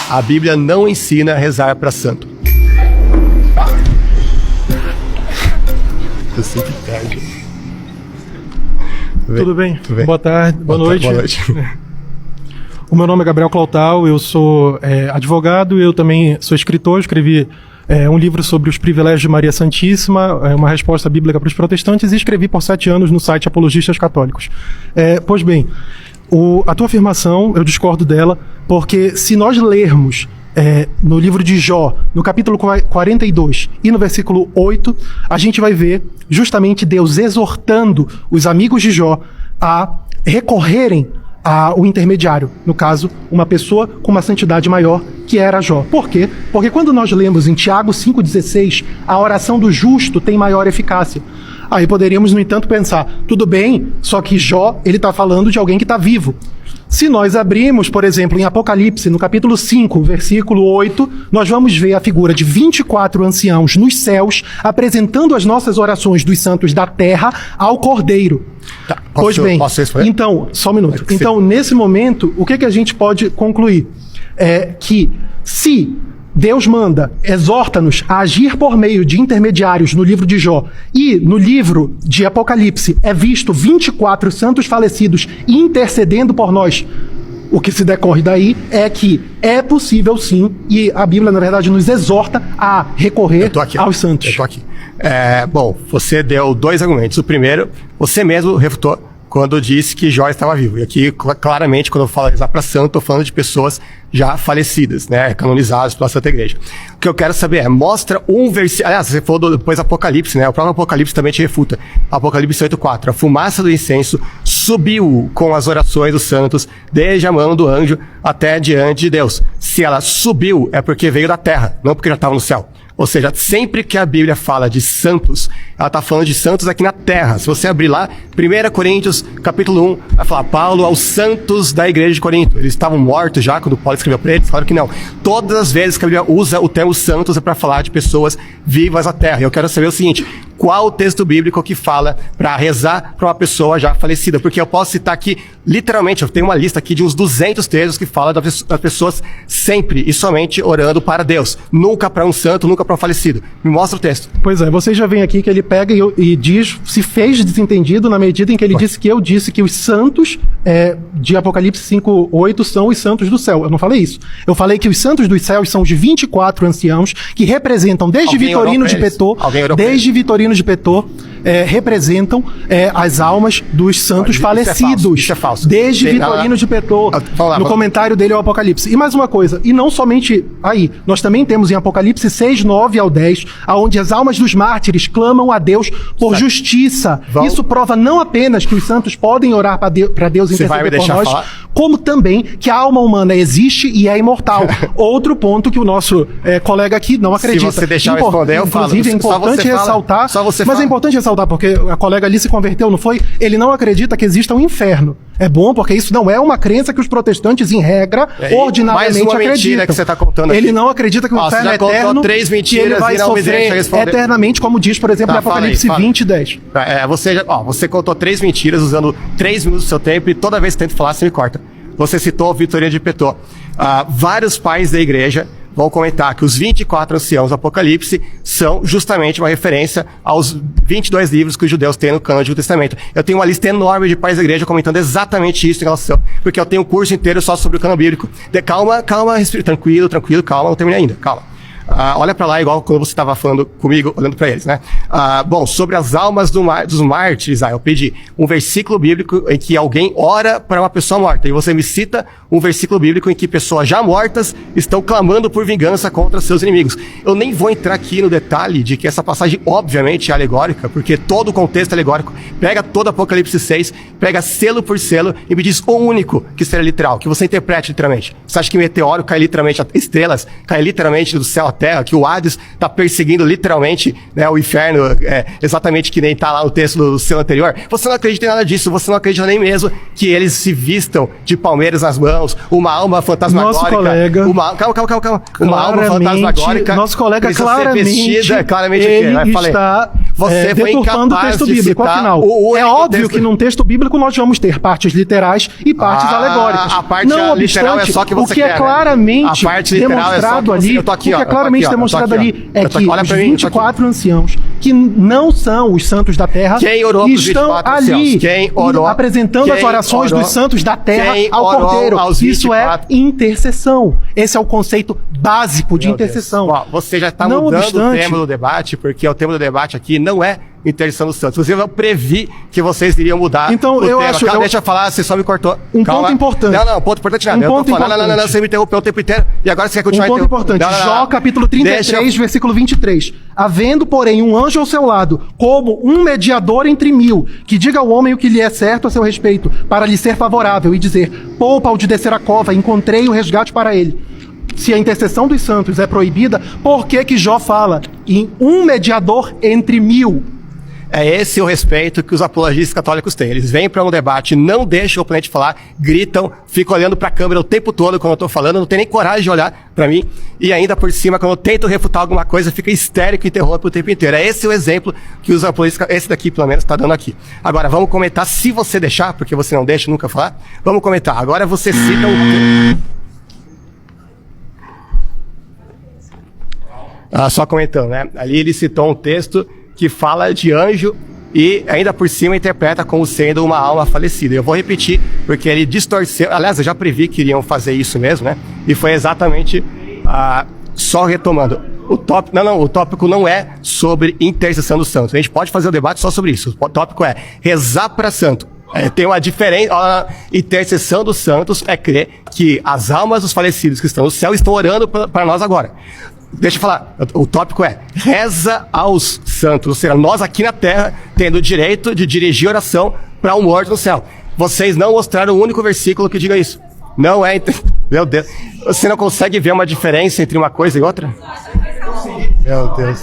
A Bíblia não ensina a rezar para santo. Eu sempre perde. Tudo bem? Tudo bem? Boa tarde, boa noite. Boa noite. O meu nome é Gabriel Clautal, eu sou advogado, eu também sou escritor, escrevi um livro sobre os privilégios de Maria Santíssima, uma resposta bíblica para os protestantes, e escrevi por 7 anos no site Apologistas Católicos. Pois bem, a tua afirmação, eu discordo dela, porque se nós lermos no livro de Jó, no capítulo 42 e no versículo 8, a gente vai ver justamente Deus exortando os amigos de Jó a recorrerem ao intermediário, no caso, uma pessoa com uma santidade maior, que era Jó. Por quê? Porque quando nós lemos em Tiago 5,16, a oração do justo tem maior eficácia. Aí poderíamos, no entanto, pensar, tudo bem, só que Jó, ele está falando de alguém que está vivo. Se nós abrirmos, por exemplo, em Apocalipse, no capítulo 5, versículo 8, nós vamos ver a figura de 24 anciãos nos céus, apresentando as nossas orações dos santos da terra ao Cordeiro. Tá, Pois bem, então, só um minuto. Então, nesse momento, o que a gente pode concluir? Que se Deus manda, exorta-nos a agir por meio de intermediários no livro de Jó, e no livro de Apocalipse é visto 24 santos falecidos intercedendo por nós. O que se decorre daí é que é possível sim, e a Bíblia, na verdade, nos exorta a recorrer aos santos. Eu tô aqui. Bom, você deu 2 argumentos. O primeiro, você mesmo refutou quando disse que Jó estava vivo. E aqui, claramente, quando eu falo rezar para santo, estou falando de pessoas já falecidas, né, canonizadas pela Santa Igreja. O que eu quero saber é, mostra um versículo... Aliás, você falou depois Apocalipse, né? O próprio Apocalipse também te refuta. Apocalipse 8,4. A fumaça do incenso subiu com as orações dos santos, desde a mão do anjo até diante de Deus. Se ela subiu, é porque veio da terra, não porque já estava no céu. Ou seja, sempre que a Bíblia fala de santos, ela está falando de santos aqui na terra. Se você abrir lá, 1 Coríntios, capítulo 1, vai falar Paulo aos santos da igreja de Corinto. Eles estavam mortos já quando Paulo escreveu para eles? Claro que não. Todas as vezes que a Bíblia usa o termo santos é para falar de pessoas vivas na terra. E eu quero saber o seguinte, qual o texto bíblico que fala para rezar para uma pessoa já falecida? Porque eu posso citar aqui, literalmente, eu tenho uma lista aqui de uns 200 textos que falam das pessoas sempre e somente orando para Deus. Nunca para um santo, nunca para um falecido. Me mostra o texto. Pois é, você já vem aqui que ele pega e diz, se fez desentendido na medida em que ele disse que eu disse que os santos de Apocalipse 5:8 são os santos do céu. Eu não falei isso. Eu falei que os santos dos céus são os 24 anciãos que representam desde Vitorino de Petor, representam as almas dos santos falecidos. Isso é falso. Desde Vitorino de Petor, no comentário dele ao Apocalipse. E mais uma coisa, e não somente aí, nós também temos em Apocalipse 6:9 ao 10, aonde as almas dos mártires clamam a Deus por justiça. Isso prova não apenas que os santos podem orar para Deus interceder por nós, como também que a alma humana existe e é imortal. Outro ponto que o nosso colega aqui não acredita. Se você deixar eu responder, eu falo. Inclusive, é importante ressaltar, mas é importante ressaltar, porque a colega ali se converteu, não foi? Ele não acredita que exista um inferno. É bom, porque isso não é uma crença que os protestantes, em regra, ordinariamente acreditam. Mais uma mentira que você está contando aqui. Ele não acredita que o inferno é eterno, 3 mentiras, que ele vai sofrer eternamente, como diz, por exemplo, em Apocalipse 20:10. Você contou 3 mentiras usando 3 minutos do seu tempo e toda vez que tenta falar, você me corta. Você citou Vitorino de Petor. Vários pais da igreja vão comentar que os 24 anciãos do Apocalipse são justamente uma referência aos 22 livros que os judeus têm no cânone do Antigo Testamento. Eu tenho uma lista enorme de pais da igreja comentando exatamente isso em relação, porque eu tenho um curso inteiro só sobre o cânone bíblico. Calma, tranquilo, calma, não terminei ainda, calma. Olha para lá, igual quando você estava falando comigo, olhando para eles, né? Bom, sobre as almas dos mártires, eu pedi um versículo bíblico em que alguém ora para uma pessoa morta. E você me cita um versículo bíblico em que pessoas já mortas estão clamando por vingança contra seus inimigos. Eu nem vou entrar aqui no detalhe de que essa passagem, obviamente, é alegórica, porque todo o contexto é alegórico. Pega todo Apocalipse 6, pega selo por selo e me diz o único que seja literal, que você interprete literalmente. Você acha que meteoro cai literalmente, estrelas caem literalmente do céu à Terra, que o Hades está perseguindo literalmente, né, o inferno, exatamente que nem está lá no texto do seu anterior. Você não acredita em nada disso, você não acredita nem mesmo que eles se vistam de palmeiras nas mãos, uma alma fantasmagórica. Nosso colega... Calma. Uma alma fantasmagórica. Nosso colega claramente ele está você foi deturpando o texto bíblico. Afinal, é óbvio que num texto bíblico nós vamos ter partes literais e partes alegóricas. A parte literal é só que você o que é claramente demonstrado ali, é que os 24 anciãos, que não são os santos da terra, estão ali apresentando as orações dos santos da terra ao Cordeiro. Isso é intercessão. Esse é o conceito básico de intercessão. Você já está mudando o tema do debate, porque o tema do debate aqui não é intercessão dos santos. Inclusive, eu previ que vocês iriam mudar então, eu tema. acho... Deixa eu falar, você só me cortou. Ponto importante. Não, ponto importante nada. Não, você me interrompeu o tempo inteiro e agora você quer continuar ponto importante. Jó, capítulo 33, versículo 23. Havendo, porém, um anjo ao seu lado, como um mediador entre mil, que diga ao homem o que lhe é certo a seu respeito, para lhe ser favorável, e dizer, poupa-o de descer a cova, encontrei o resgate para ele. Se a intercessão dos santos é proibida, por que Jó fala em um mediador entre mil? É esse o respeito que os apologistas católicos têm. Eles vêm para um debate, não deixam o oponente falar, gritam, ficam olhando para a câmera o tempo todo quando eu estou falando, não tem nem coragem de olhar para mim, e ainda por cima, quando eu tento refutar alguma coisa, fica histérico e interrompe o tempo inteiro. É esse o exemplo que os apologistas, esse daqui pelo menos, está dando aqui. Agora, vamos comentar, se você deixar, porque você não deixa nunca falar, vamos comentar. Agora você cita só comentando, né? Ali ele citou um texto que fala de anjo e ainda por cima interpreta como sendo uma alma falecida. Eu vou repetir, porque ele distorceu, aliás, eu já previ que iriam fazer isso mesmo, né? E foi exatamente, só retomando, o tópico não é sobre intercessão dos santos. A gente pode fazer o debate só sobre isso. O tópico é rezar para santo. Tem uma diferença. A intercessão dos santos é crer que as almas dos falecidos que estão no céu estão orando para nós agora. Deixa eu falar, o tópico é reza aos santos, ou seja, nós aqui na terra tendo o direito de dirigir oração para um morto no céu. Vocês não mostraram o único versículo que diga isso. Não é... Meu Deus, você não consegue ver uma diferença entre uma coisa e outra? Meu Deus.